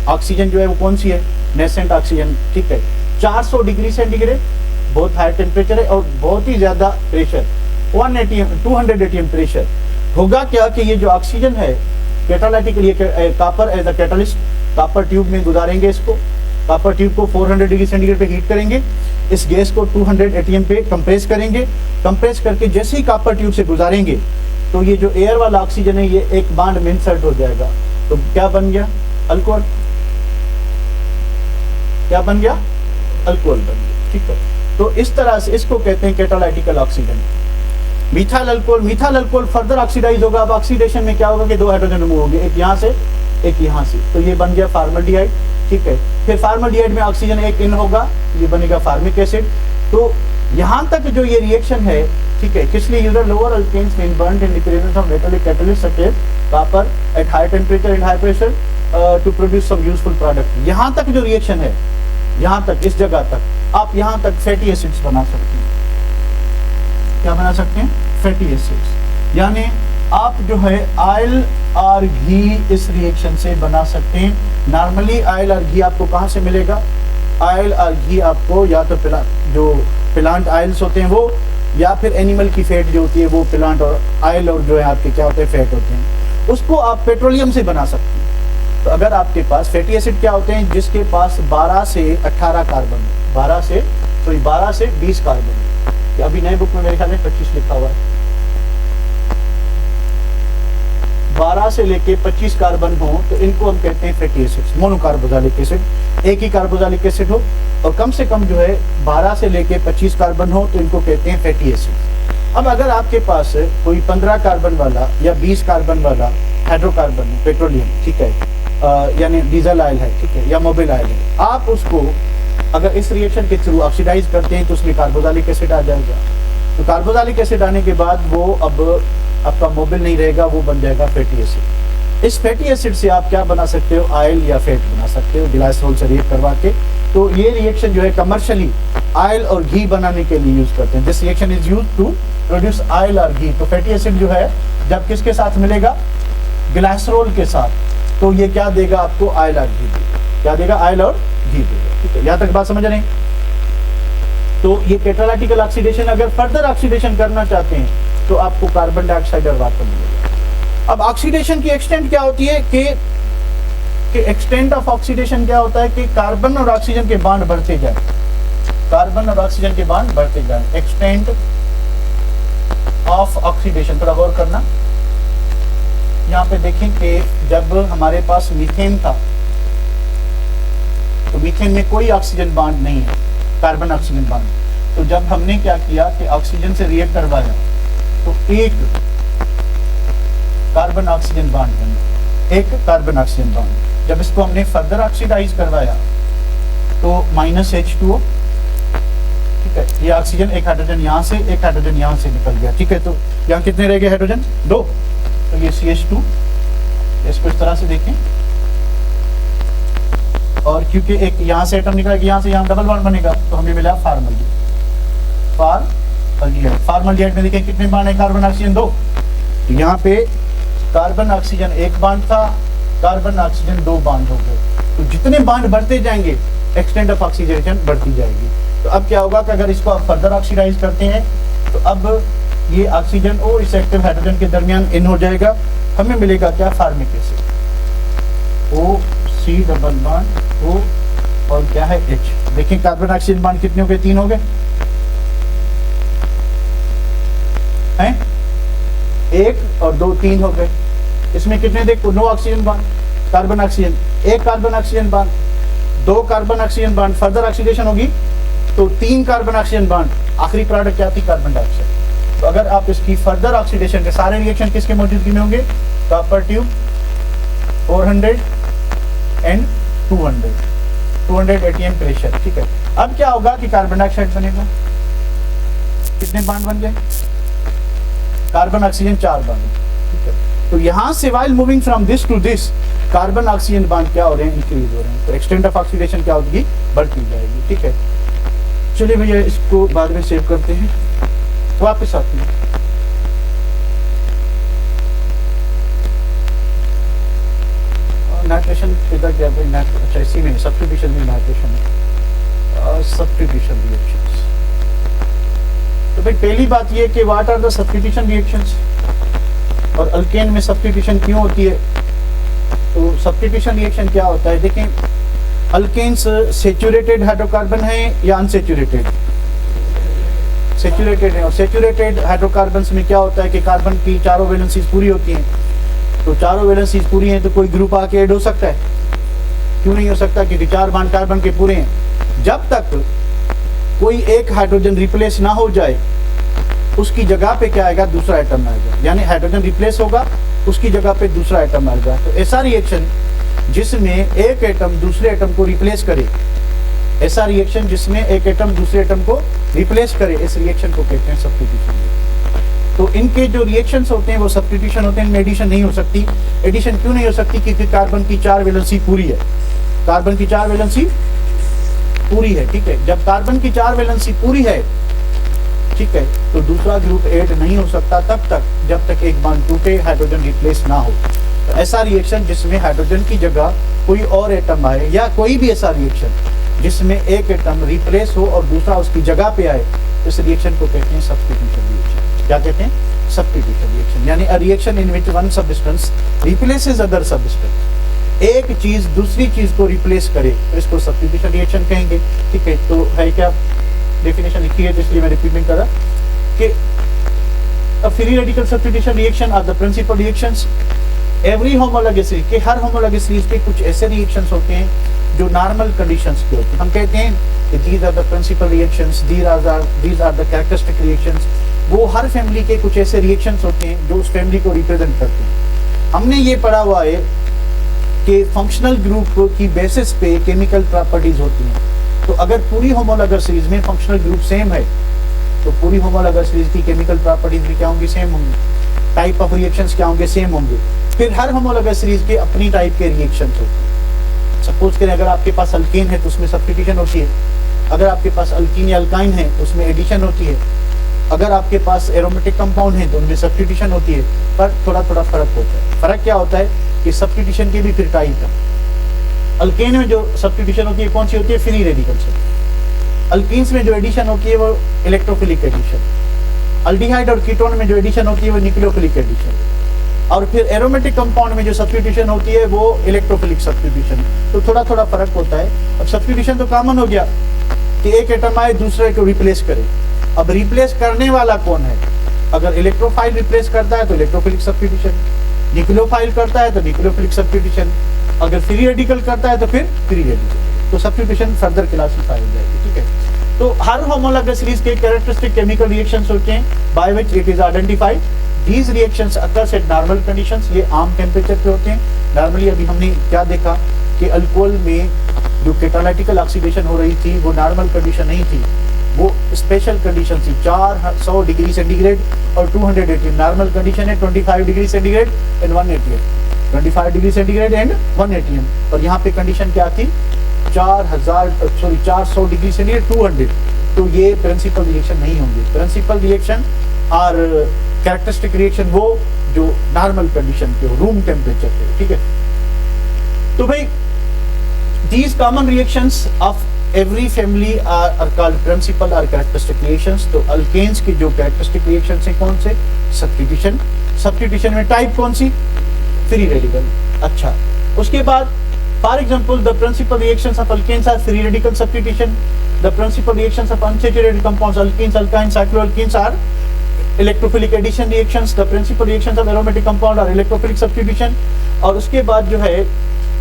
A: ऑक्सीजन जो है वो कौन सी है, नेसेंट ऑक्सीजन, ठीक है, 400 डिग्री सेंटीग्रेड बहुत हाई टेम्परेचर है और बहुत ही ज्यादा प्रेशर 200 एटीएम प्रेशर। होगा क्या कि ये जो ऑक्सीजन है कैटालिटिक, ये copper as a catalyst, copper tube में गुजारेंगे इसको। कॉपर ट्यूब को 400 डिग्री सेंटीग्रेड पे हीट करेंगे, इस गैस को 200 एटीएम पे कंप्रेस करेंगे। कंप्रेस करके जैसे ही कॉपर ट्यूब से गुजारेंगे तो ये जो एयर वाला ऑक्सीजन है ये एक बॉन्ड में इंसर्ट हो जाएगा। तो क्या बन गया, अल्कोहल। क्या बन गया, अल्कोहल बन गया, ठीक है। तो इस तरह से इसको कहते हैं catalytical oxygen. Methyl alcohol, methyl alcohol further oxidise होगा। अब ऑक्सीडेशन में क्या होगा कि 2 हाइड्रोजन रिमूव होंगे, एक यहाँ से एक यहाँ से, तो ये बन गया फॉर्मल्डिहाइड, ठीक है। फिर फॉर्मल्डिहाइड में ऑक्सीजन एक इन होगा, ये बनेगा फार्मिक एसिड। तो यहाँ तक जो ये रिएक्शन है, ठीक है, किस लिए user lower alkanes when burned in the presence of metallic catalyst such as copper at high temperature and high pressure to produce some useful product. यहाँ तक जो रिएक्शन है, यहाँ तक, इस जगह तक आप यहाँ तक फैटी एसिड्स बना सकते हैं। क्या बना सकते हैं, फैटी एसिड्स। यानी आप जो है ऑयल और घी इस रिएक्शन से बना सकते हैं। नॉर्मली ऑयल और घी आपको कहाँ से मिलेगा, ऑयल और घी आपको या तो जो प्लांट ऑयल्स होते हैं वो, या फिर एनिमल की फैट जो होती है वो प्लांट और ऑयल और जो है आपके क्या होते हैं, फैट होते हैं, उसको आप पेट्रोलियम से बना सकते हैं। तो अगर आपके पास फैटी एसिड क्या होते हैं, जिसके पास 12 से 18 कार्बन, 12 से 20 कार्बन, अभी नए बुक में मेरे ख्याल में 25 लिखा हुआ है, 12 से लेके 25 कार्बन हो तो इनको हम कहते हैं फैटी एसिड्स, मोनोकार्बोक्सिलिक एसिड। एक ही कार्बोक्सिलिक एसिड हो और कम से कम जो है 12 से लेके 25 कार्बन हो तो इनको कहते हैं फैटी एसिड। अब अगर आपके पास कोई 15 कार्बन वाला या 20 कार्बन वाला हाइड्रोकार्बन है, पेट्रोलियम, ठीक है, यानी डीजल ऑयल है, ठीक है, या मोबिल ऑयल है, आप उसको अगर इस रिएक्शन के थ्रू ऑक्सीडाइज करते हैं तो उसमें कार्बोक्सिलिक एसिड आ जाएगा। तो कार्बोक्सिलिक एसिड आने के बाद वो अब आपका मोबिल नहीं रहेगा, वो बन जाएगा फैटी एसिड। इस फैटी एसिड से आप क्या बना सकते हो, ऑयल या फैट बना सकते हो ग्लाइसरॉल से रिएक्ट करवा के। तो ये रिएक्शन जो है कमर्शियली ऑयल और घी बनाने के लिए यूज करते हैं। This reaction is used to produce oil और घी। तो फैटी एसिड जो है जब किसके साथ मिलेगा, ग्लाइसरॉल के साथ, तो ये क्या देगा आपको, ऑयल और घी देगा। क्या देगा, ऑयल और घी देगा, ठीक है। यहाँ तक बात समझ रहे हैं। तो ये कैटालिटिकल ऑक्सीडेशन, अगर फर्दर ऑक्सीडेशन करना चाहते हैं तो आपको कार्बन डाइऑक्साइड और वाटर मिलेगा। अब ऑक्सीडेशन की एक्सटेंट क्या होती है कि एक्सटेंट ऑफ ऑक्सीडेशन क्या होता है कि कार्बन और ऑक्सीजन के बॉन्ड बढ़ते जाए, कार्बन और ऑक्सीजन के बॉन्ड बढ़ते जाए। एक्सटेंट ऑफ ऑक्सीडेशन, थोड़ा गौर करना। यहाँ पे देखें कि जब हमारे पास मीथेन था, तो मीथेन में कोई ऑक्सीजन बॉन्ड नहीं है, कार्बन ऑक्सीजन बॉन्ड। तो जब हमने क्या किया कि ऑक्सीजन से रिएक्ट करवाया तो एक कार्बन ऑक्सीजन बॉन्ड बना, एक कार्बन ऑक्सीजन बॉन्ड। जब इसको हमने फर्दर ऑक्सीडाइज करवाया तो -H2O, ठीक है, ये ऑक्सीजन एक हाइड्रोजन यहाँ से, एक हाइड्रोजन यहाँ से निकल गया, ठीक है। तो यहाँ कितने रह गए हाइड्रोजन? 2। तो ये CH2, इसको इस तरह से देखें, और क्योंकि एक यहाँ से एटम निकला, यहाँ से यहाँ डबल बॉन्ड बनेगा, तो हमें मिला फॉर्मल्डिहाइड। फॉर्मल्डिहाइड में देखें कितने बॉन्ड है, कार्बन ऑक्सीजन 2। तो यहाँ पे कार्बन ऑक्सीजन 1 बॉन्ड था, कार्बन ऑक्सीजन 2 बॉन्ड हो गए। तो जितने बॉन्ड बढ़ते जाएंगे एक्सटेंट ऑफ ऑक्सीडेशन बढ़ती जाएगी। तो अब क्या होगा कि अगर इसको आप फर्दर ऑक्सीडाइज करते हैं तो अब ये ऑक्सीजन और इस एक्टिव हाइड्रोजन के दरमियान इन हो जाएगा, हमें मिलेगा क्या, formic acid, OC double bond O और क्या है H। देखिए कार्बन ऑक्सीजन बॉन्ड कितने हो गए, 3 हो गए हैं, 1 और 2, 3 हो गए। इसमें कितने देखो, no oxygen bond, carbon oxygen, 1 carbon oxygen bond, 2 carbon oxygen bond, further oxidation होगी तो 3 कार्बन ऑक्सीजन बॉन्ड, आखिरी प्रोडक्ट क्या थी, कार्बन डाइऑक्साइड। तो अगर आप इसकी फर्दर ऑक्सीडेशन के सारे रिएक्शन किसके मौजूदगी में होंगे, copper tube 400 and 200 ATM pressure, ठीक है। अब क्या होगा कि कार्बन डाइऑक्साइड बनेगा, कितने बॉन्ड बन गए, कार्बन ऑक्सीजन 4 बॉन्ड, ठीक है। तो यहां से while moving from this to this carbon oxygen bond क्या हो रहे हैं, इंक्रीज हो रहे हैं। तो एक्सटेंट ऑफ ऑक्सीडेशन क्या होगी, बढ़ती जाएगी, ठीक है। चलिए भैया इसको बाद में सेव करते हैं, वापस आते हैं। नाइट्रेशन इधर क्या भाई, अच्छा इसी में सब्स्टिट्यूशन में नाइट्रेशन है, सब्स्टिट्यूशन रिएक्शंस। तो भाई पहली बात ये कि what are the substitution reactions, और अल्केन में सब्स्टिट्यूशन क्यों होती है। तो सब्स्टिट्यूशन रिएक्शन क्या होता है, देखें अल्केन्स सेचुरेटेड हाइड्रोकार्बन है या अनसेचुरेटेड, सेचुरेटेड है। और सेचुरेटेड हाइड्रोकार्बन्स में क्या होता है कि कार्बन की चारों वैलेंसीज पूरी होती हैं। तो चारों वैलेंसीज पूरी हैं तो कोई ग्रुप आके ऐड हो सकता है, क्यों नहीं हो सकता, क्योंकि 4 बॉन्ड कार्बन के पूरे हैं। जब तक कोई एक हाइड्रोजन रिप्लेस ना हो जाए उसकी जगह पे क्या आएगा, दूसरा एटम आएगा, यानी हाइड्रोजन रिप्लेस होगा उसकी जगह पे दूसरा एटम आएगा। तो ऐसा रिएक्शन जिसमें एक एटम दूसरे एटम को रिप्लेस करे, ऐसा रिएक्शन जिसमें एक एटम दूसरे एटम को रिप्लेस करे, इस रिएक्शन को कहते हैं सब्स्टिट्यूशन। तो इनके जो रिएक्शंस होते हैं वो सब्स्टिट्यूशन होते हैं, इनमें एडिशन नहीं हो सकती। एडिशन क्यों नहीं हो सकती, क्योंकि कार्बन की 4 वैलेंसी पूरी है, कार्बन की 4 वैलेंसी पूरी है, ठीक है। जब कार्बन की 4 वैलेंसी पूरी है, ठीक है, तो दूसरा ग्रुप ऐड नहीं हो सकता तब तक जब तक एक बॉन्ड टूटे, हाइड्रोजन रिप्लेस ना हो। तो ऐसा रिएक्शन जिसमें हाइड्रोजन की जगह कोई और एटम आए, या कोई भी ऐसा रिएक्शन जिसमें एक एटम रिप्लेस हो और दूसरा उसकी जगह पे आए, इस रिएक्शन को कहते हैं सब्स्टिट्यूशन रिएक्शन। क्या कहते हैं, सब्स्टिट्यूशन रिएक्शन, यानी a reaction in which one substance replaces other substance, एक चीज दूसरी चीज को रिप्लेस करे, तो इसको सब्स्टिट्यूशन रिएक्शन कहेंगे, ठीक है। तो है क्या डेफिनेशन लिखी है, इसलिए मैं रिपीट नहीं कर रहा कि a free radical substitution reaction are the principal reactions every homologous series, के हर homologous series के कुछ ऐसे reactions होते हैं जो normal conditions के होते हैं। हम कहते हैं कि these are the principal reactions, these are the characteristic reactions। वो हर फैमिली के कुछ ऐसे reactions होते हैं जो उस फैमिली को रिप्रेजेंट करते हैं। हमने ये पढ़ा हुआ है कि फंक्शनल ग्रुप की बेसिस पे केमिकल प्रॉपर्टीज होती हैं। तो अगर पूरी होमोलॉगस सीरीज में फंक्शनल ग्रुप सेम है तो पूरी होमोलॉगस सीरीज की केमिकल प्रॉपर्टीज भी क्या होंगी, सेम होंगी। टाइप ऑफ रिएक्शंस क्या होंगे, सेम होंगे। फिर हर होमोलॉगस सीरीज के अपनी टाइप के रिएक्शंस होते हैं। सपोज करें अगर आपके पास अल्केन है तो उसमें सब्स्टिट्यूशन होती है, अगर आपके पास अल्कीन या अल्काइन है तो उसमें एडिशन होती है, अगर आपके पास एरोमेटिक कंपाउंड है तो उनमें सब्स्टिट्यूशन होती है। पर थोड़ा थोड़ा फर्क होता है। फर्क क्या होता है कि सब्स्टिट्यूशन की भी फिर टाइप है। अल्केन में जो सब्स्टिट्यूशन होती है कौन सी होती है, फ्री रेडिकल से। अल्कीन्स में जो एडिशन होती है वो इलेक्ट्रोफिलिक एडिशन। अल्डिहाइड और कीटोन में जो एडिशन होती है वो न्यूक्लियोफिलिक एडिशन। और फिर एरोमेटिक कंपाउंड में जो सब्स्टिट्यूशन होती है वो इलेक्ट्रोफिलिक सब्स्टिट्यूशन। तो थोड़ा थोड़ा फर्क होता है। अब सब्स्टिट्यूशन तो कॉमन हो गया कि एक एटम आए दूसरे को रिप्लेस करे। अब रिप्लेस करने वाला कौन है, अगर इलेक्ट्रोफाइल रिप्लेस करता है तो इलेक्ट्रोफिलिक सब्स्टिट्यूशन, न्यूक्लियोफाइल करता है तो न्यूक्लियोफिलिक सब्स्टिट्यूशन, अगर फ्री रेडिकल करता है तो फिर फ्री रेडिकल। तो सब्स्टिट्यूशन फर्दर क्लासिफाई हो जाएगी, ठीक है। तो हर होमोलॉगस सीरीज के कैरेक्टरिस्टिक केमिकल रिएक्शंस होते हैं by which it is identified these reactions occurs at normal conditions. ये आम टेम्परेचर पे होते हैं। नॉर्मली अभी हमने क्या देखा कि अल्कोहल में जो कैटालिटिकल ऑक्सीडेशन हो रही थी वो नॉर्मल कंडीशन नहीं थी, वो स्पेशल कंडीशन थी। 400 डिग्री सेंटीग्रेड और 280 नॉर्मल कंडीशन है 25 degree centigrade and 180, 25 degree centigrade and 180। और यहाँ पे कंडीशन क्या थी 400 डिग्री सेंटीग्रेड 200। तो ये प्रिंसिपल रिएक्शन नहीं होंगे। प्रिंसिपल रिएक्शन और कैरेक्टरिस्टिक रिएक्शन वो जो नॉर्मल कंडीशन पे हो, रूम टेम्परेचर पे, ठीक है। तो भाई these common reactions of every family are called principal or characteristic reactions। तो alkanes की जो characteristic reactions हैं कौन से, substitution। substitution में टाइप कौन सी, free radical। अच्छा, उसके बाद for example the principal reactions of alkanes are free radical substitution। the principal reactions of unsaturated compounds alkenes, alkynes, cycloalkenes are electrophilic addition reactions। the principal reactions of aromatic compound are electrophilic substitution। और उसके बाद जो है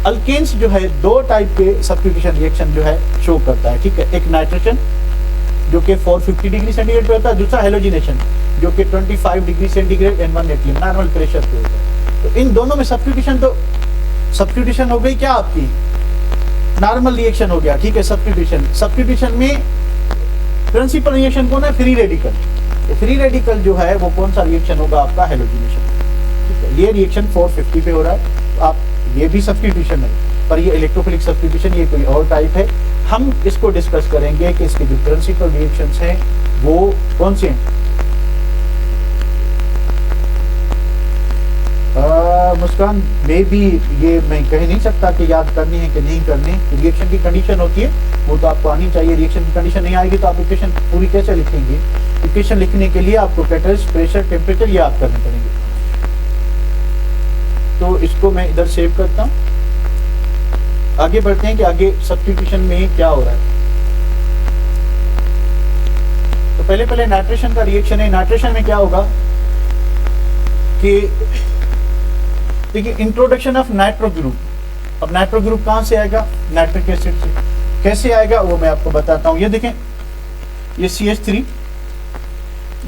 A: alkanes जो है दो type के substitution reaction जो है शो करता है, ठीक है। एक नाइट्रेशन जो कि 450 डिग्री सेंटीग्रेड पे होता है, दूसरा हेलोजिनेशन जो कि 25 degree centigrade and 180 normal pressure पे होता है। तो इन दोनों में सब्स्टिट्यूशन, तो सब्स्टिट्यूशन हो गई क्या आपकी, नॉर्मल रिएक्शन हो गया, ठीक है। सब्स्टिट्यूशन में प्रिंसिपल रिएक्शन कौन है, फ्री रेडिकल। फ्री रेडिकल जो है वो कौन सा रिएक्शन होगा आपका, हेलोजिनेशन, ठीक है। ये रिएक्शन 450 पे हो रहा है। आप ये भी सब्स्टिट्यूशन है, पर ये इलेक्ट्रोफिलिक सब्स्टिट्यूशन, ये कोई और टाइप है। हम इसको डिस्कस करेंगे कि इसके जो प्रिंसिपल रिएक्शंस हैं वो कौन से हैं। मुस्कान मे भी ये मैं कह नहीं सकता कि याद करनी है कि नहीं करनी। रिएक्शन की कंडीशन होती है वो तो आपको आनी चाहिए। रिएक्शन की कंडीशन नहीं आएगी तो आप इक्वेशन पूरी कैसे लिखेंगे। इक्वेशन लिखने के लिए आपको कैटलिस्ट, प्रेशर, टेम्परेचर याद करने पड़ेंगे। तो इसको मैं इधर सेव करता हूं। आगे बढ़ते हैं कि आगे सब्स्टिट्यूशन में क्या हो रहा है। तो पहले नाइट्रेशन का रिएक्शन है। नाइट्रेशन में क्या होगा कि देखिए इंट्रोडक्शन ऑफ नाइट्रो ग्रुप। अब नाइट्रो ग्रुप कहां से आएगा, नाइट्रिक एसिड से। कैसे आएगा वो मैं आपको बताता हूं। ये देखें, ये CH3,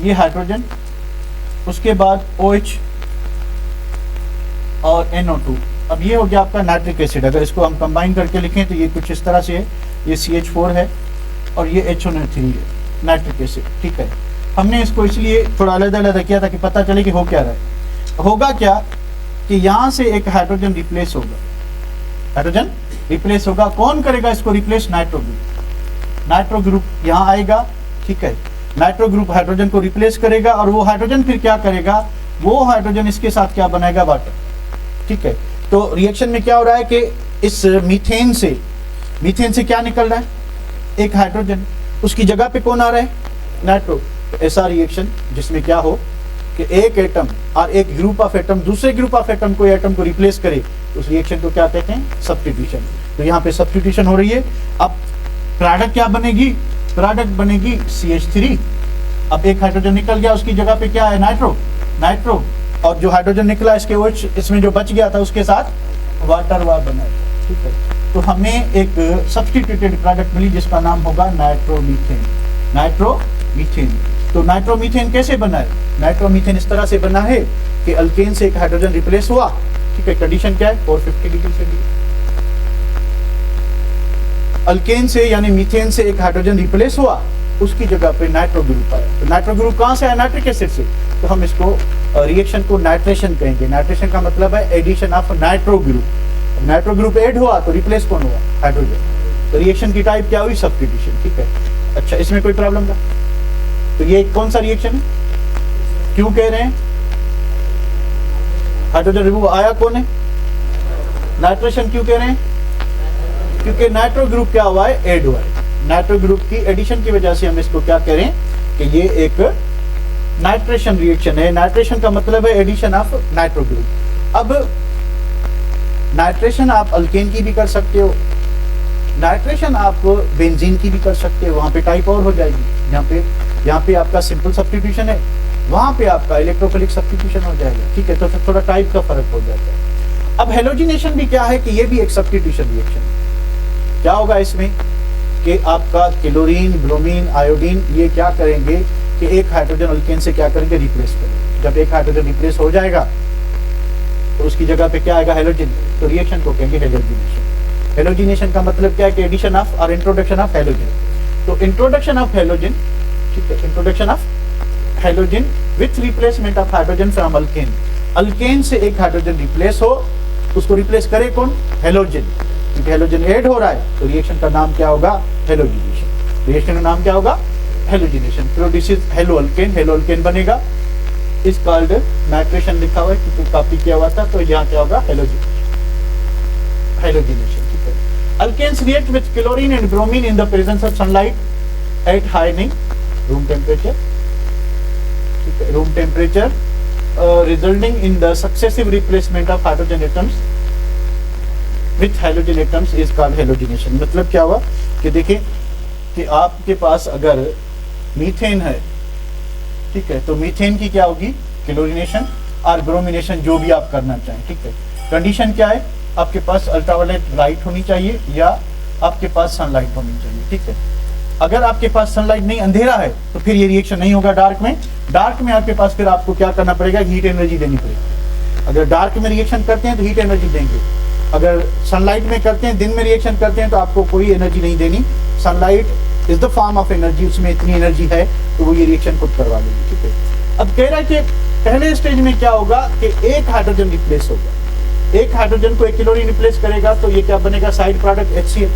A: ये हाइड्रोजन, उसके बाद OH और NO2। अब ये हो गया आपका नाइट्रिक एसिड। अगर इसको हम कंबाइन करके लिखें तो ये कुछ इस तरह से है। ये CH4 है और ये HNO3 है, नाइट्रिक एसिड, ठीक है। हमने इसको इसलिए थोड़ा अलग-अलग किया था कि पता चले कि हो क्या रहा है। होगा क्या कि यहाँ से एक हाइड्रोजन रिप्लेस होगा, हाइड्रोजन रिप्लेस होगा। कौन करेगा इसको replace, nitro group. Nitro group यहाँ आएगा, ठीक है। नाइट्रो ग्रुप हाइड्रोजन को रिप्लेस करेगा और वो हाइड्रोजन फिर क्या करेगा, वो हाइड्रोजन इसके साथ क्या बनाएगा, वाटर, ठीक है। तो रिएक्शन में क्या हो रहा है कि इस मीथेन से क्या निकल रहा है, एक हाइड्रोजन, उसकी जगह पे कौन आ रहा है, नाइट्रो। ऐसा रिएक्शन जिसमें क्या हो कि एक एटम और एक ग्रुप ऑफ एटम दूसरे ग्रुप ऑफ एटम को एटम को रिप्लेस करे, उस रिएक्शन को क्या कहते हैं, सब्स्टिट्यूशन। तो यहाँ पे सब्स्टिट्यूशन हो रही है। अब प्रोडक्ट क्या बनेगी, प्रोडक्ट बनेगी CH3। अब एक हाइड्रोजन निकल गया, उसकी जगह पे क्या है, नाइट्रो। और जो हाइड्रोजन निकला इसके OH इसमें जो बच गया था उसके साथ वाटर बनाएगा, ठीक है। तो हमें एक सब्स्टिट्यूटेड प्रोडक्ट मिली जिसका नाम होगा नाइट्रोमीथेन। तो नाइट्रोमीथेन कैसे बना है, नाइट्रोमीथेन इस तरह से बना है कि अल्केन से एक हाइड्रोजन रिप्लेस हुआ, ठीक है। कंडीशन क्या है, 450 डिग्री सेंटीग्रेड। अल्केन से यानी मीथेन से एक हाइड्रोजन रिप्लेस हुआ, उसकी जगह पे नाइट्रो ग्रुप आया। तो नाइट्रो ग्रुप कहां से आया, नाइट्रिक एसिड से। तो हम इसको रिएक्शन को नाइट्रेशन कहेंगे। नाइट्रेशन का मतलब है addition of nitro group. Nitro group add हुआ तो रिप्लेस कौन हुआ, हाइड्रोजन। तो रिएक्शन की टाइप क्या हुई, सब्स्टिट्यूशन, ठीक है। अच्छा, इसमें कोई प्रॉब्लम था। तो ये कौन सा रिएक्शन है, क्यों कह रहे हैं हाइड्रोजन रिमूव आया, कौन है, नाइट्रेशन। क्यों कह रहे हैं, क्योंकि नाइट्रो ग्रुप क्या हुआ है, ऐड हुआ है। नाइट्रो ग्रुप की एडिशन की वजह से हम इसको क्या कह रहे हैं कि ये एक नाइट्रेशन रिएक्शन है। नाइट्रेशन का मतलब है एडिशन ऑफ नाइट्रो ग्रुप। अब नाइट्रेशन आप अल्केन की भी कर सकते हो, नाइट्रेशन आप बेंजीन की भी कर सकते हो, वहां पे टाइप और हो जाएगी। यहाँ पे आपका सिंपल सब्स्टिट्यूशन है, वहां पे आपका इलेक्ट्रोफिलिक सब्स्टिट्यूशन हो जाएगा, ठीक है। तो थोड़ा टाइप का फर्क हो जाता है। अब हेलोजिनेशन भी क्या है कि ये भी एक सब्स्टिट्यूशन रिएक्शन है। क्या होगा इसमें कि आपका क्लोरीन, ब्रोमीन, आयोडीन ये क्या करेंगे कि एक हाइड्रोजन अल्केन से क्या करेंगे, रिप्लेस करेंगे। जब एक हाइड्रोजन रिप्लेस हो जाएगा तो उसकी जगह पे क्या आएगा, हेलोजन। तो रिएक्शन को कहेंगे हेलोजिनेशन। हेलोजिनेशन का मतलब क्या है कि एडिशन ऑफ और इंट्रोडक्शन ऑफ हेलोजन। तो इंट्रोडक्शन ऑफ हेलोजन, ठीक है, introduction of halogen with replacement of hydrogen from alkane. Alkane से एक हाइड्रोजन रिप्लेस हो, उसको रिप्लेस करे कौन, हेलोजन। क्योंकि हेलोजन ऐड हो रहा है तो रिएक्शन का नाम क्या होगा, हेलोजिनेशन। रिएक्शन का नाम क्या होगा, halogenation. Produces halo alkane, halo alkane बनेगा। इस कॉल्ड नाइट्रेशन लिखा हुआ है क्योंकि कॉपी किया हुआ था, तो यहाँ क्या होगा, हेलोजिनेशन। ठीक है। Alkanes react with chlorine and bromine in the presence of sunlight at high room temperature. ठीक है, room temperature, resulting in the successive replacement of hydrogen atoms with hydrogen atoms is called halogenation. मतलब क्या हुआ कि देखिए कि आपके पास अगर मीथेन है, ठीक है, तो मीथेन की क्या होगी, क्लोरीनेशन और ब्रोमिनेशन, जो भी आप करना चाहें। ठीक है, कंडीशन क्या है, आपके पास अल्ट्रावायलेट लाइट होनी चाहिए या आपके पास सनलाइट होनी चाहिए। ठीक है, अगर आपके पास सनलाइट नहीं, अंधेरा है, तो फिर ये रिएक्शन नहीं होगा। डार्क में, डार्क में आपके पास फिर आपको क्या करना पड़ेगा, हीट एनर्जी देनी पड़ेगी। अगर डार्क में रिएक्शन करते हैं तो हीट एनर्जी देंगे, अगर सनलाइट में करते हैं, दिन में रिएक्शन करते हैं, तो आपको कोई एनर्जी नहीं देनी। Sunlight is the form of energy, उसमें इतनी एनर्जी है तो वो ये रिएक्शन खुद करवा लेगी। ठीक है, अब कह रहा है कि पहले स्टेज में क्या होगा कि एक हाइड्रोजन रिप्लेस होगा। एक हाइड्रोजन को एक क्लोरीन रिप्लेस करेगा तो ये क्या बनेगा, side product HCl।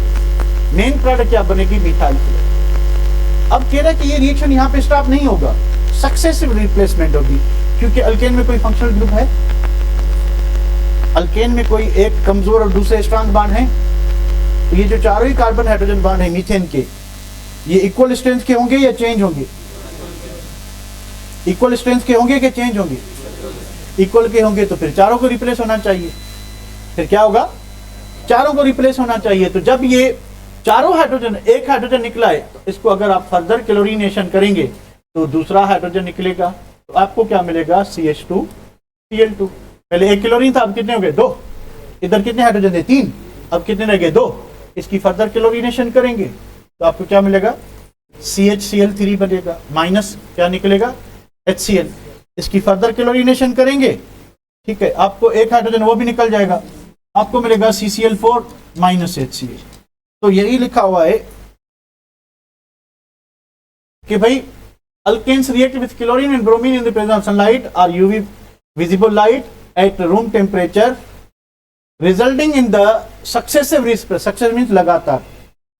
A: Main product क्या बनेगी, मिथाइल क्लोराइड। अब कह रहा है कि ये रिएक्शन यहाँ पे स्टॉप नहीं होगा, सक्सेसिव रिप्लेसमेंट होगी, क्योंकि अल्केन में कोई फंक्शनल ग्रुप है, अल्केन में कोई एक कमजोर और दूसरे स्ट्रांग बॉन्ड है। तो ये जो चारों ही कार्बन हाइड्रोजन बॉन्ड है मीथेन के, ये इक्वल स्ट्रेंथ के होंगे या चेंज होंगे, इक्वल स्ट्रेंथ के होंगे कि चेंज होंगे, इक्वल के होंगे, तो फिर चारों को रिप्लेस होना चाहिए। फिर क्या होगा, चारों को रिप्लेस होना चाहिए। तो जब ये चारों हाइड्रोजन, एक हाइड्रोजन निकला है, तो इसको अगर आप फर्दर क्लोरीनेशन करेंगे तो दूसरा हाइड्रोजन निकलेगा, तो आपको क्या मिलेगा, CH2Cl2। पहले एक क्लोरीन था, अब कितने हो गए, 2। इधर कितने हाइड्रोजन थे, 3, अब कितने रह गए, 2। इसकी फर्दर क्लोरीनेशन करेंगे तो आपको क्या मिलेगा, CHCl3 बनेगा, माइनस क्या निकलेगा, HCl। इसकी फर्दर क्लोरीनेशन करेंगे, ठीक है, आपको एक हाइड्रोजन वो भी निकल जाएगा, आपको मिलेगा CCl4 माइनस HCl। तो यही लिखा हुआ है कि भाई alkanes react with chlorine and bromine in the presence of sunlight or UV visible light at room temperature, resulting in the successive successive means लगातार,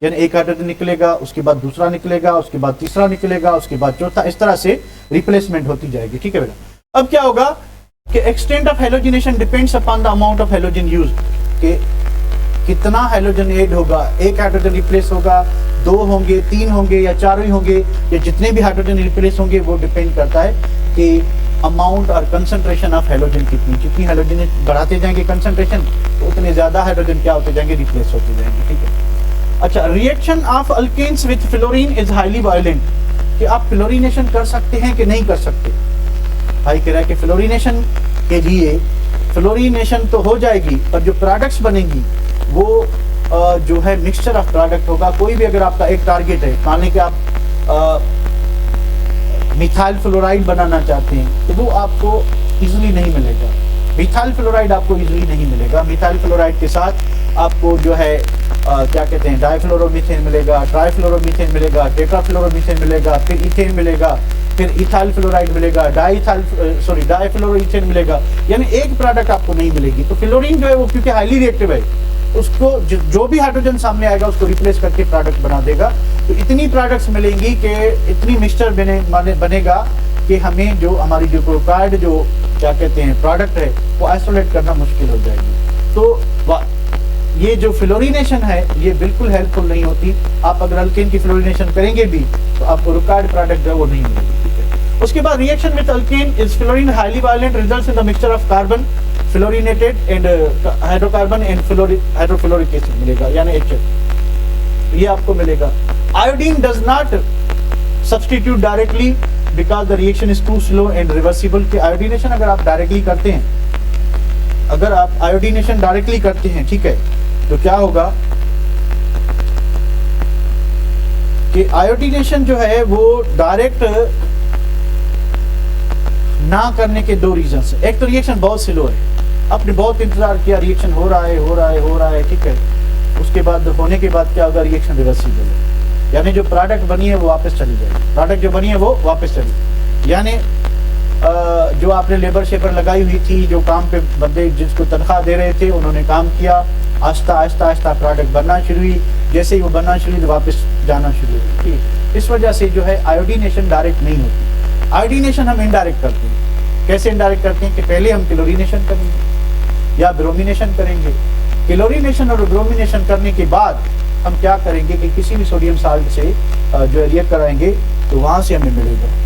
A: यानी एक हाइड्रोजन निकलेगा, उसके बाद दूसरा निकलेगा, उसके बाद तीसरा निकलेगा, उसके बाद चौथा, इस तरह से रिप्लेसमेंट होती जाएगी। ठीक है बेटा, अब क्या होगा कि extent of halogenation depends upon the amount of halogen used, कि कितना हेलोजन ऐड होगा, एक हाइड्रोजन रिप्लेस होगा, 2 होंगे, 3 होंगे या 4 ही होंगे, या जितने भी हाइड्रोजन रिप्लेस होंगे वो डिपेंड करता है कि अमाउंट और कंसंट्रेशन ऑफ हेलोजन कितनी, जितनी हेलोजन बढ़ाते जाएंगे कंसंट्रेशन, तो उतने ज्यादा हाइड्रोजन क्या होते जाएंगे, रिप्लेस होते जाएंगे। ठीक है, अच्छा, reaction of alkanes with fluorine is highly violent, कि आप फ्लोरीनेशन कर सकते हैं कि नहीं कर सकते। भाई कह रहा है कि फ्लोरीनेशन के लिए, फ्लोरीनेशन तो हो जाएगी पर जो प्रोडक्ट्स बनेंगी वो जो है मिक्सचर ऑफ प्रोडक्ट होगा। कोई भी अगर आपका एक टारगेट है, मान लें कि आप मिथाइल फ्लोराइड बनाना चाहते हैं, तो वो आपको इजीली नहीं मिलेगा। मिथाइल फ्लोराइड आपको इजीली नहीं मिलेगा। मिथाइल फ्लोराइड के साथ आपको जो है क्या कहते हैं, डाइफ्लोरोमीथेन मिलेगा, ट्राइफ्लोरोमीथेन मिलेगा, टेट्राफ्लोरोमीथेन मिलेगा, फिर इथेन मिलेगा, फिर इथाइल फ्लोराइड मिलेगा, डाइफ्लोरोइथेन मिलेगा, यानी एक प्रोडक्ट आपको नहीं मिलेगी। तो फ्लोरीन जो है वो क्योंकि हाईली रिएक्टिव है, उसको जो भी हाइड्रोजन सामने आएगा उसको रिप्लेस करके प्रोडक्ट बना देगा। तो इतनी प्रोडक्ट्स मिलेंगी कि इतनी मिक्सचर बनेगा कि हमें जो हमारी जो रिक्वायर्ड जो क्या कहते हैं प्रोडक्ट है वो आइसोलेट करना मुश्किल हो जाएगी। तो ये जो फ्लोरीनेशन है ये बिल्कुल हेल्पफुल नहीं होती। आप अगर अल्केन की फ्लोरीनेशन करेंगे भी तो आपको रिक्वायर्ड प्रोडक्ट जो है वो नहीं मिलेगी। ठीक है, उसके बाद reaction with alkane is fluorine highly violent, results in the mixture of carbon fluorinated and hydrocarbon and hydrofluoric acid मिलेगा, यानी HF ये आपको मिलेगा। Iodine does not substitute directly because the reaction is too slow and reversible. कि iodination अगर आप directly करते हैं, अगर आप आयोडीनेशन डायरेक्टली करते हैं, ठीक है, तो क्या होगा कि आयोडीनेशन जो है वो डायरेक्ट ना करने के दो रीजन है। एक तो रिएक्शन बहुत स्लो है, आपने बहुत इंतजार किया, रिएक्शन हो रहा है, ठीक है, उसके बाद होने के बाद क्या होगा, रिएक्शन रिवर्सिबल है, यानी जो प्रोडक्ट बनी है वो वापस चली जाएगी, प्रोडक्ट जो बनी है वो वापस चली, यानी जो आपने लेबर शेपर लगाई हुई थी, जो काम पे बंदे जिसको तनख्वाह दे रहे थे, उन्होंने काम किया, आस्ता आस्ता प्रोडक्ट बनना शुरू हुई, जैसे ही वो बनना शुरू हुई तो वापस जाना शुरू हुई, ठीक। इस वजह से जो है आयोडीनेशन डायरेक्ट नहीं होती, आयोडीनेशन हम इनडायरेक्ट करते हैं। कैसे इनडायरेक्ट करते हैं कि पहले हम क्लोरीनेशन करेंगे या ब्रोमिनेशन करेंगे, क्लोरीनेशन और ब्रोमिनेशन करने के बाद हम क्या करेंगे कि किसी भी सोडियम साल्ट से जो रिएक्ट कराएंगे तो वहां से हमें मिलेगा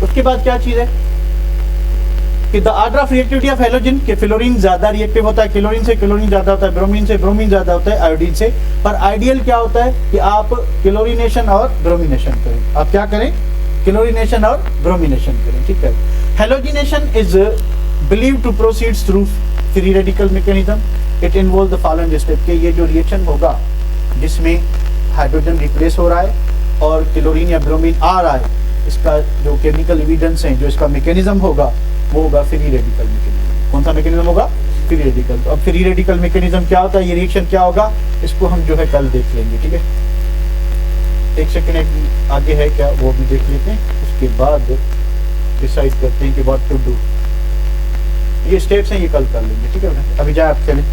A: उसके बाद क्या चीज है कि the order of reactivity of halogen, कि फ्लोरीन ज्यादा रिएक्टिव होता है, क्लोरीन से क्लोरीन ज्यादा होता है, ब्रोमीन से ब्रोमीन ज्यादा होता है आयोडीन से, पर आइडियल क्या होता है कि आप क्लोरीनेशन और ब्रोमिनेशन करें। आप क्या करें, क्लोरीनेशन और ब्रोमिनेशन करें, ठीक है। Halogenation is believe to proceed through free radical mechanism, it involve the following step, के ये जो रिएक्शन होगा जिसमें हाइड्रोजन रिप्लेस हो रहा है और क्लोरीन या ब्रोमीन आ रहा है, इसका जो केमिकल एविडेंस है, जो इसका मैकेनिज्म होगा वो होगा फ्री रेडिकल मैकेनिज्म। कौन सा मैकेनिज्म होगा, फ्री रेडिकल। तो अब फ्री रेडिकल मैकेनिज्म क्या होता है, ये रिएक्शन क्या होगा, इसको हम जो है कल देख लेंगे, ठीक है। एक सेकंड आगे है क्या वो भी देख लेते हैं, उसके बाद डिसाइड करते हैं कि व्हाट टू डू। ये स्टेप्स हैं, ये कल कर लेंगे, ठीक है। अभी जाए आप चलें।